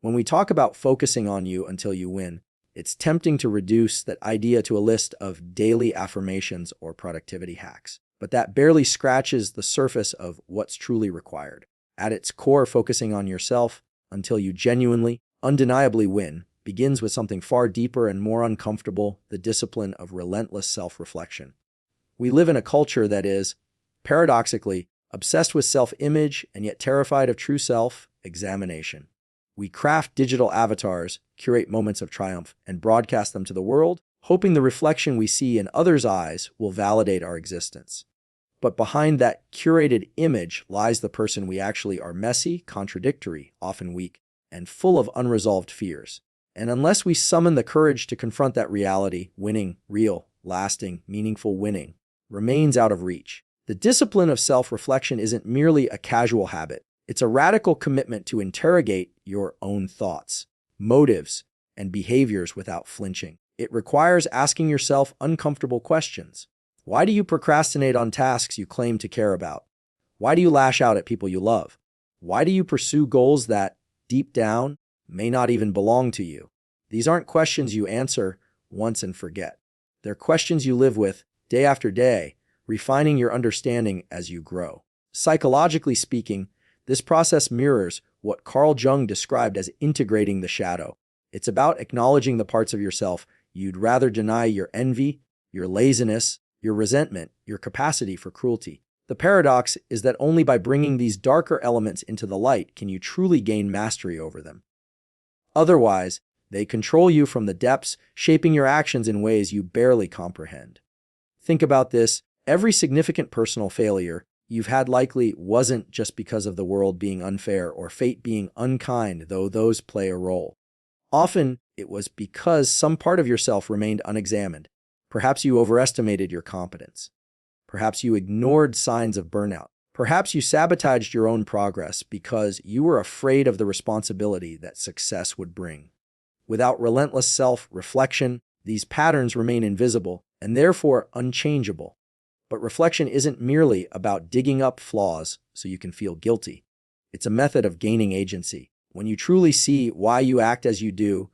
When we talk about focusing on you until you win, it's tempting to reduce that idea to a list of daily affirmations or productivity hacks. But that barely scratches the surface of what's truly required. At its core, focusing on yourself until you genuinely, undeniably win begins with something far deeper and more uncomfortable: the discipline of relentless self-reflection. We live in a culture that is, paradoxically, obsessed with self-image and yet terrified of true self-examination. We craft digital avatars, curate moments of triumph, and broadcast them to the world, hoping the reflection we see in others' eyes will validate our existence. But behind that curated image lies the person we actually are: messy, contradictory, often weak, and full of unresolved fears. And unless we summon the courage to confront that reality, winning, real, lasting, meaningful winning, remains out of reach. The discipline of self-reflection isn't merely a casual habit. It's a radical commitment to interrogate your own thoughts, motives, and behaviors without flinching. It requires asking yourself uncomfortable questions. Why do you procrastinate on tasks you claim to care about? Why do you lash out at people you love? Why do you pursue goals that, deep down, may not even belong to you? These aren't questions you answer once and forget. They're questions you live with day after day, refining your understanding as you grow. Psychologically speaking, this process mirrors what Carl Jung described as integrating the shadow. It's about acknowledging the parts of yourself you'd rather deny: your envy, your laziness, your resentment, your capacity for cruelty. The paradox is that only by bringing these darker elements into the light can you truly gain mastery over them. Otherwise, they control you from the depths, shaping your actions in ways you barely comprehend. Think about this: every significant personal failure you've had likely wasn't just because of the world being unfair or fate being unkind, though those play a role. Often, it was because some part of yourself remained unexamined. Perhaps you overestimated your competence. Perhaps you ignored signs of burnout. Perhaps you sabotaged your own progress because you were afraid of the responsibility that success would bring. Without relentless self-reflection, these patterns remain invisible and therefore unchangeable. But reflection isn't merely about digging up flaws so you can feel guilty. It's a method of gaining agency. When you truly see why you act as you do,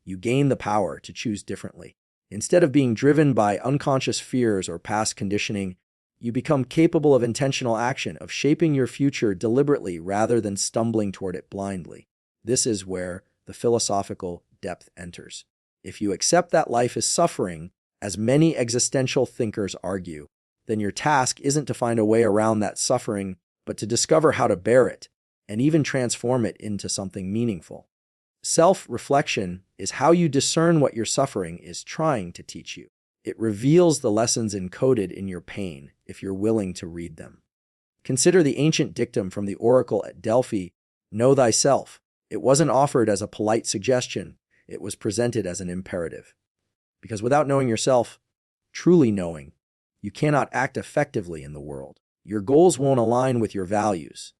you gain the power to choose differently. Instead of being driven by unconscious fears or past conditioning, you become capable of intentional action, of shaping your future deliberately rather than stumbling toward it blindly. This is where the philosophical depth enters. If you accept that life is suffering, as many existential thinkers argue, then your task isn't to find a way around that suffering, but to discover how to bear it and even transform it into something meaningful. Self-reflection is how you discern what your suffering is trying to teach you. It reveals the lessons encoded in your pain if you're willing to read them. Consider the ancient dictum from the oracle at Delphi: know thyself. It wasn't offered as a polite suggestion, it was presented as an imperative. Because without knowing yourself, truly knowing, you cannot act effectively in the world. Your goals won't align with your values.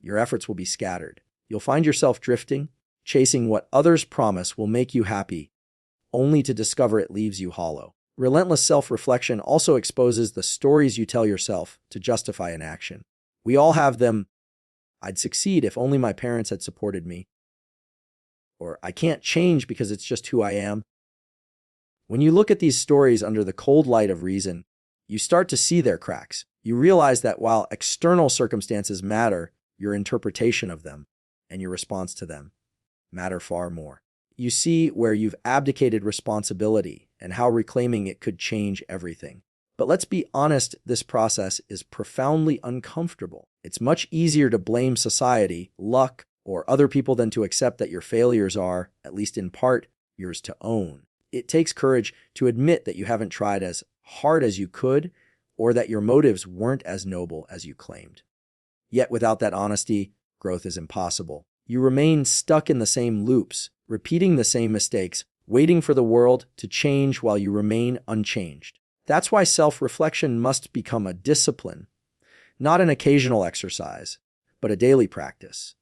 Your efforts will be scattered. You'll find yourself drifting, chasing what others promise will make you happy, only to discover it leaves you hollow. Relentless self-reflection also exposes the stories you tell yourself to justify an action. We all have them. I'd succeed if only my parents had supported me. Or I can't change because it's just who I am. When you look at these stories under the cold light of reason, you start to see their cracks. You realize that while external circumstances matter, your interpretation of them and your response to them matter far more. You see where you've abdicated responsibility and how reclaiming it could change everything. But let's be honest, this process is profoundly uncomfortable. It's much easier to blame society, luck, or other people than to accept that your failures are, at least in part, yours to own. It takes courage to admit that you haven't tried as hard as you could, or that your motives weren't as noble as you claimed. Yet without that honesty, growth is impossible. You remain stuck in the same loops, repeating the same mistakes, waiting for the world to change while you remain unchanged. That's why self-reflection must become a discipline, not an occasional exercise, but a daily practice.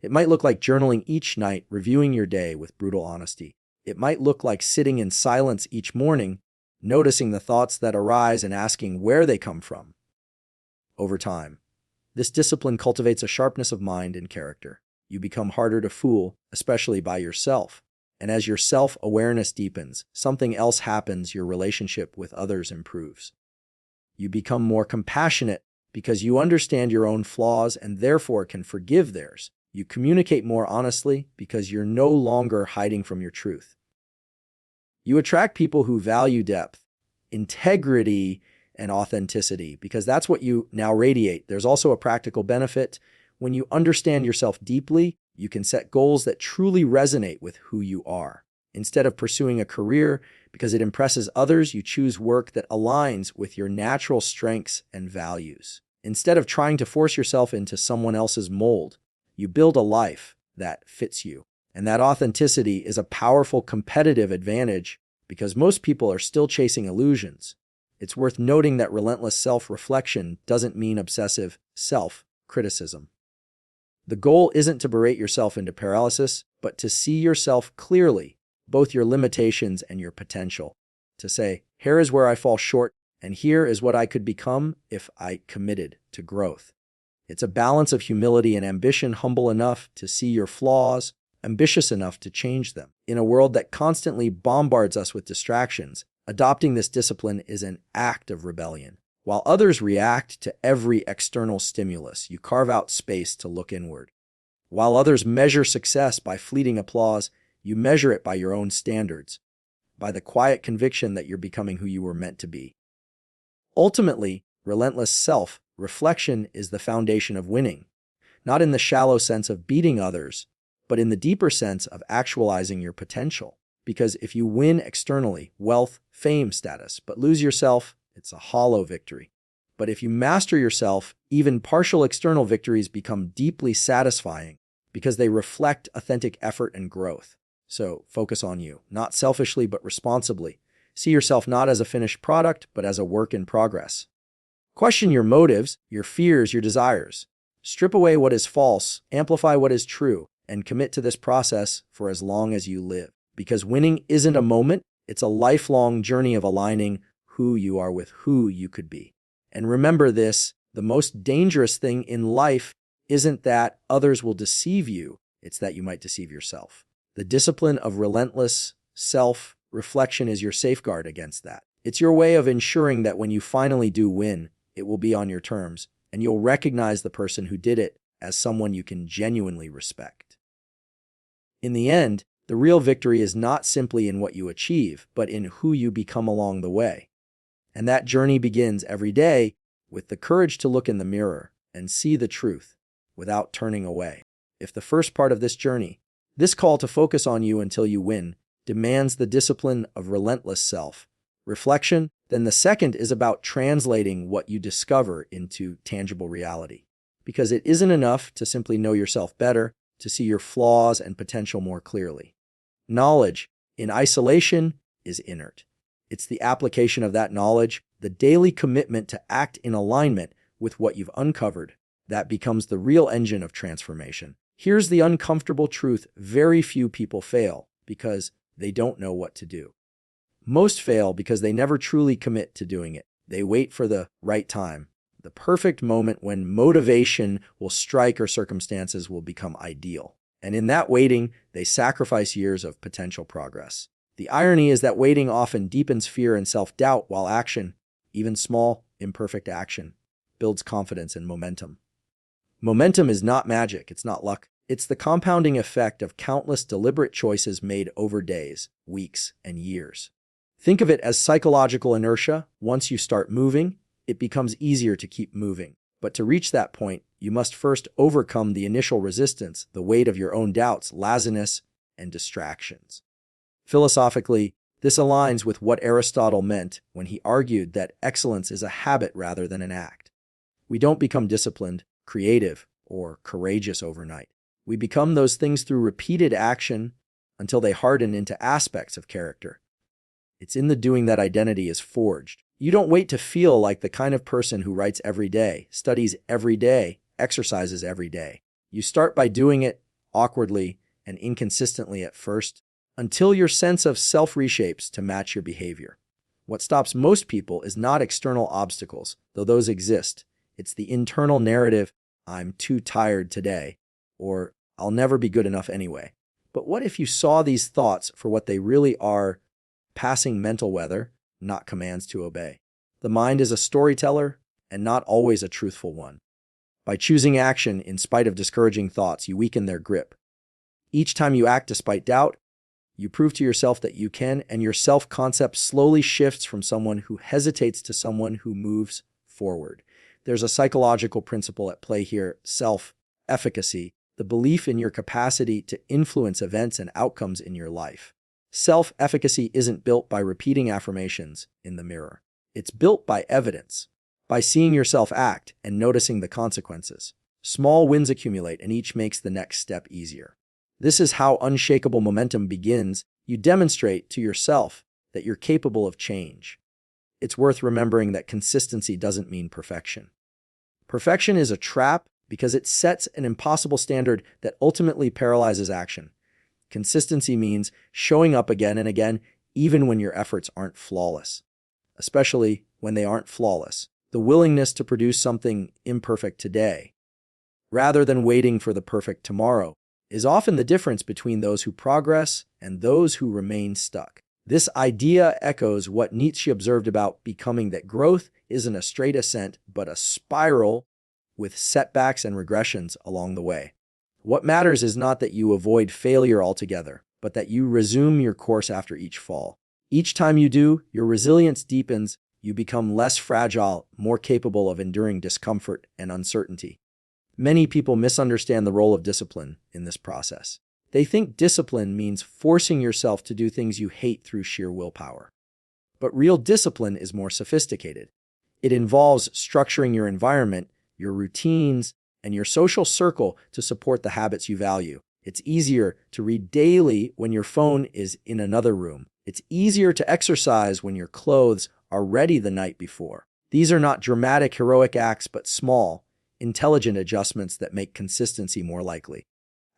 It might look like journaling each night, reviewing your day with brutal honesty. It might look like sitting in silence each morning, noticing the thoughts that arise and asking where they come from. Over time, this discipline cultivates a sharpness of mind and character. you become harder to fool, especially by yourself. And as your self-awareness deepens, something else happens: your relationship with others improves. You become more compassionate because you understand your own flaws and therefore can forgive theirs. You communicate more honestly because you're no longer hiding from your truth. You attract people who value depth, integrity, and authenticity because that's what you now radiate. There's also a practical benefit. When you understand yourself deeply, you can set goals that truly resonate with who you are. Instead of pursuing a career because it impresses others, you choose work that aligns with your natural strengths and values. Instead of trying to force yourself into someone else's mold, you build a life that fits you. And that authenticity is a powerful competitive advantage because most people are still chasing illusions. It's worth noting that relentless self-reflection doesn't mean obsessive self-criticism. The goal isn't to berate yourself into paralysis, but to see yourself clearly, both your limitations and your potential. To say, here is where I fall short, and here is what I could become if I committed to growth. It's a balance of humility and ambition, humble enough to see your flaws, ambitious enough to change them. In a world that constantly bombards us with distractions, adopting this discipline is an act of rebellion. While others react to every external stimulus, you carve out space to look inward. While others measure success by fleeting applause, you measure it by your own standards, by the quiet conviction that you're becoming who you were meant to be. Ultimately, relentless self-reflection is the foundation of winning, not in the shallow sense of beating others, but in the deeper sense of actualizing your potential. Because if you win externally, wealth, fame, status, but lose yourself, it's a hollow victory. But if you master yourself, even partial external victories become deeply satisfying because they reflect authentic effort and growth. So focus on you, not selfishly but responsibly. See yourself not as a finished product, but as a work in progress. Question your motives, your fears, your desires. Strip away what is false, amplify what is true, and commit to this process for as long as you live. Because winning isn't a moment, it's a lifelong journey of aligning who you are with who you could be. And remember this, the most dangerous thing in life isn't that others will deceive you, it's that you might deceive yourself. The discipline of relentless self-reflection is your safeguard against that. It's your way of ensuring that when you finally do win, it will be on your terms, and you'll recognize the person who did it as someone you can genuinely respect. In the end, the real victory is not simply in what you achieve, but in who you become along the way. And that journey begins every day with the courage to look in the mirror and see the truth without turning away. If the first part of this journey, this call to focus on you until you win, demands the discipline of relentless self-reflection, then the second is about translating what you discover into tangible reality. Because it isn't enough to simply know yourself better, to see your flaws and potential more clearly. Knowledge in isolation is inert. It's the application of that knowledge, the daily commitment to act in alignment with what you've uncovered, that becomes the real engine of transformation. Here's the uncomfortable truth: very few people fail because they don't know what to do. Most fail because they never truly commit to doing it. They wait for the right time, the perfect moment when motivation will strike or circumstances will become ideal. And in that waiting, they sacrifice years of potential progress. The irony is that waiting often deepens fear and self-doubt, while action, even small, imperfect action, builds confidence and momentum. Momentum is not magic, it's not luck. It's the compounding effect of countless deliberate choices made over days, weeks, and years. Think of it as psychological inertia. Once you start moving, it becomes easier to keep moving. But to reach that point, you must first overcome the initial resistance, the weight of your own doubts, laziness, and distractions. Philosophically, this aligns with what Aristotle meant when he argued that excellence is a habit rather than an act. We don't become disciplined, creative, or courageous overnight. We become those things through repeated action until they harden into aspects of character. It's in the doing that identity is forged. You don't wait to feel like the kind of person who writes every day, studies every day, exercises every day. You start by doing it awkwardly and inconsistently at first, until your sense of self reshapes to match your behavior. What stops most people is not external obstacles, though those exist. It's the internal narrative, I'm too tired today, or I'll never be good enough anyway. But what if you saw these thoughts for what they really are, passing mental weather, not commands to obey? The mind is a storyteller and not always a truthful one. By choosing action in spite of discouraging thoughts, you weaken their grip. Each time you act despite doubt, you prove to yourself that you can, and your self-concept slowly shifts from someone who hesitates to someone who moves forward. There's a psychological principle at play here: self-efficacy, the belief in your capacity to influence events and outcomes in your life. Self-efficacy isn't built by repeating affirmations in the mirror. It's built by evidence, by seeing yourself act and noticing the consequences. Small wins accumulate, and each makes the next step easier. This is how unshakable momentum begins. You demonstrate to yourself that you're capable of change. It's worth remembering that consistency doesn't mean perfection. Perfection is a trap because it sets an impossible standard that ultimately paralyzes action. Consistency means showing up again and again, even when your efforts aren't flawless. Especially when they aren't flawless. The willingness to produce something imperfect today, rather than waiting for the perfect tomorrow, is often the difference between those who progress and those who remain stuck. This idea echoes what Nietzsche observed about becoming, that growth isn't a straight ascent, but a spiral with setbacks and regressions along the way. What matters is not that you avoid failure altogether, but that you resume your course after each fall. Each time you do, your resilience deepens, you become less fragile, more capable of enduring discomfort and uncertainty. Many people misunderstand the role of discipline in this process. They think discipline means forcing yourself to do things you hate through sheer willpower. But real discipline is more sophisticated. It involves structuring your environment, your routines, and your social circle to support the habits you value. It's easier to read daily when your phone is in another room. It's easier to exercise when your clothes are ready the night before. These are not dramatic, heroic acts, but small, intelligent adjustments that make consistency more likely.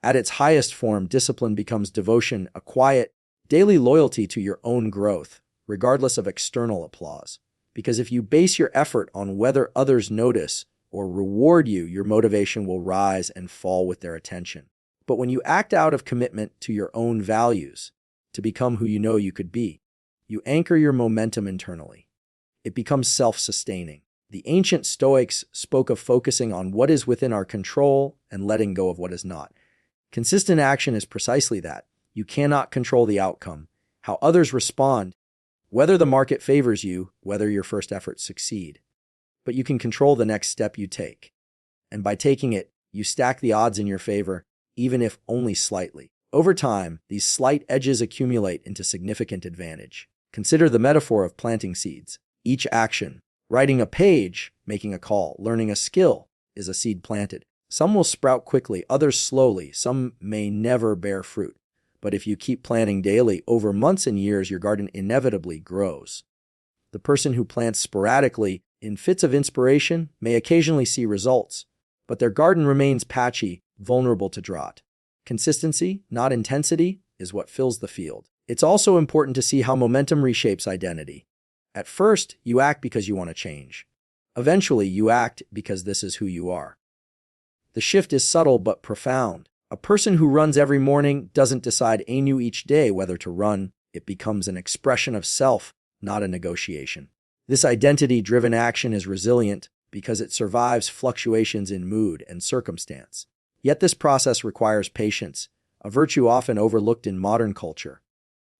At its highest form, discipline becomes devotion, a quiet, daily loyalty to your own growth, regardless of external applause. Because if you base your effort on whether others notice or reward you, your motivation will rise and fall with their attention. But when you act out of commitment to your own values, to become who you know you could be, you anchor your momentum internally. It becomes self-sustaining. The ancient Stoics spoke of focusing on what is within our control and letting go of what is not. Consistent action is precisely that. You cannot control the outcome, how others respond, whether the market favors you, whether your first efforts succeed. But you can control the next step you take. And by taking it, you stack the odds in your favor, even if only slightly. Over time, these slight edges accumulate into significant advantage. Consider the metaphor of planting seeds. Each action, writing a page, making a call, learning a skill, is a seed planted. Some will sprout quickly, others slowly, some may never bear fruit. But if you keep planting daily, over months and years, your garden inevitably grows. The person who plants sporadically, in fits of inspiration, may occasionally see results, but their garden remains patchy, vulnerable to drought. Consistency, not intensity, is what fills the field. It's also important to see how momentum reshapes identity. At first, you act because you want to change. Eventually, you act because this is who you are. The shift is subtle but profound. A person who runs every morning doesn't decide anew each day whether to run. It becomes an expression of self, not a negotiation. This identity-driven action is resilient because it survives fluctuations in mood and circumstance. Yet this process requires patience, a virtue often overlooked in modern culture.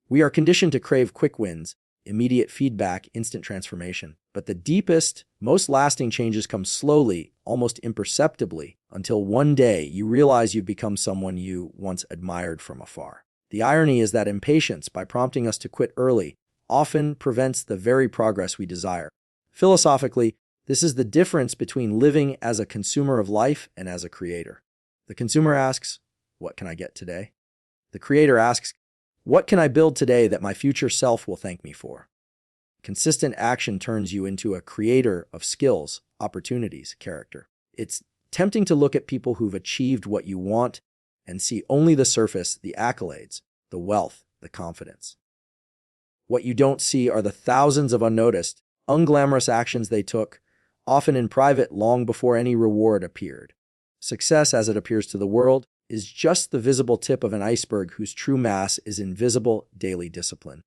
We are conditioned to crave quick wins, immediate feedback, instant transformation. But the deepest, most lasting changes come slowly, almost imperceptibly, until one day you realize you've become someone you once admired from afar. The irony is that impatience, by prompting us to quit early, often prevents the very progress we desire. Philosophically, this is the difference between living as a consumer of life and as a creator. The consumer asks, "What can I get today?" The creator asks, "What can I build today that my future self will thank me for?" Consistent action turns you into a creator of skills, opportunities, character. It's tempting to look at people who've achieved what you want and see only the surface, the accolades, the wealth, the confidence. What you don't see are the thousands of unnoticed, unglamorous actions they took, often in private long before any reward appeared. Success, as it appears to the world, is just the visible tip of an iceberg whose true mass is invisible daily discipline.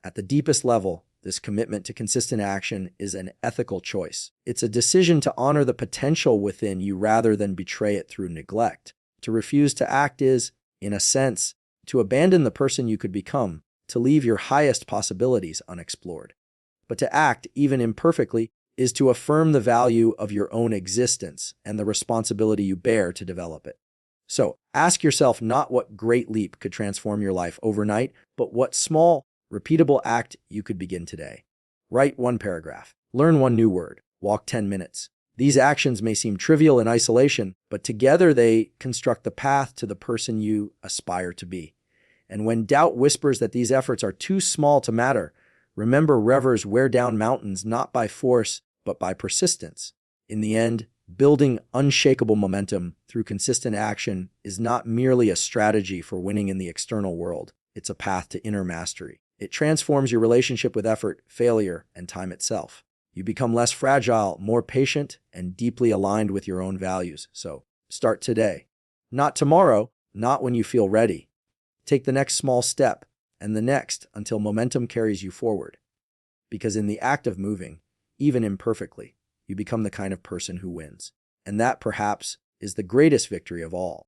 At the deepest level, this commitment to consistent action is an ethical choice. It's a decision to honor the potential within you rather than betray it through neglect. To refuse to act is, in a sense, to abandon the person you could become, to leave your highest possibilities unexplored. But to act, even imperfectly, is to affirm the value of your own existence and the responsibility you bear to develop it. So, ask yourself not what great leap could transform your life overnight, but what small, repeatable act you could begin today. Write one paragraph. Learn one new word. Walk 10 minutes. These actions may seem trivial in isolation, but together they construct the path to the person you aspire to be. And when doubt whispers that these efforts are too small to matter, remember rivers wear down mountains not by force, but by persistence. In the end, building unshakable momentum through consistent action is not merely a strategy for winning in the external world. It's a path to inner mastery. It transforms your relationship with effort, failure, and time itself. You become less fragile, more patient, and deeply aligned with your own values. So, start today. Not tomorrow, not when you feel ready. Take the next small step, and the next, until momentum carries you forward. Because in the act of moving, even imperfectly, you become the kind of person who wins. And that, perhaps, is the greatest victory of all.